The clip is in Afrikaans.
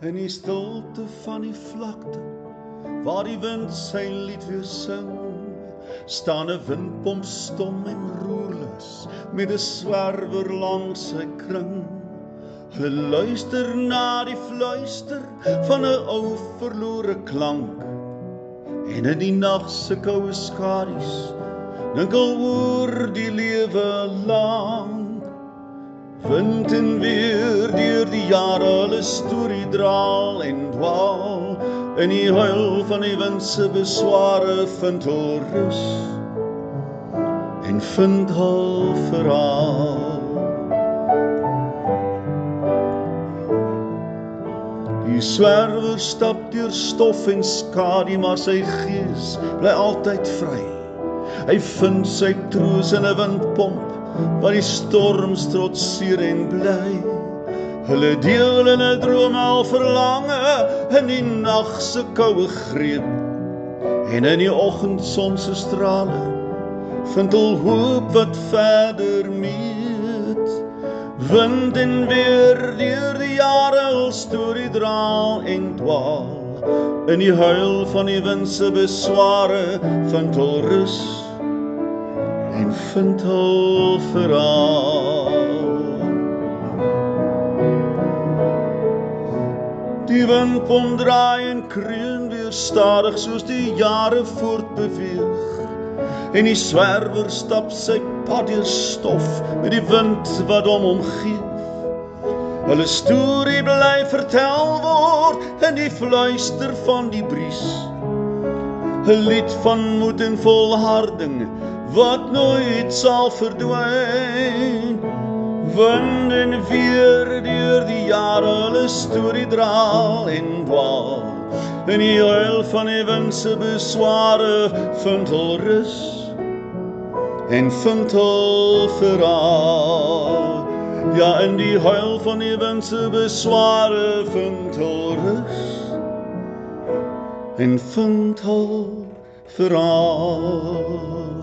In die stilte van die vlakte, waar die wind sy lied weer sing, staan 'n windpomp stom en roerloos, met 'n swerwer langs sy kring. Hulle luister na die fluister van 'n ou verlore klank, en in die nag se koue skadu's dink al oor die lewe lank. Wind en weer deur die jare hulle storie draal en dwaal, in die huil van die wind se besware vind hul rus en vind hul verhaal. Die swerwer stap deur stof en skadu, maar sy gees bly altyd vry. Hy vind sy troos in 'n windpomp wat die storms trotseer en bly. Hulle deel in 'n droom al verlange in die nag se koue greep, en in die oggendson se strale vind hul hoop wat verder meet. Wind en weer deur die jare hul storie draal en dwaal, in die huil van die wind se besware vind hul rus en vind hul verhaal. Die windpomp draai en kreun weer stadig soos die jare voortbeweeg, en die swerwer stap sy pad deur stof met die wind wat hom omgeef. Hulle storie bly vertel word in die fluister van die bries, 'n lied van moed en volharding wat nooit sal verdwyn. Wind en weer deur die jare hulle storie draal en dwaal, in die huil van die wind se besware vind hul rus en vind hul verhaal. Ja, in die huil van die wind se besware vind hul rus en vind hul verhaal.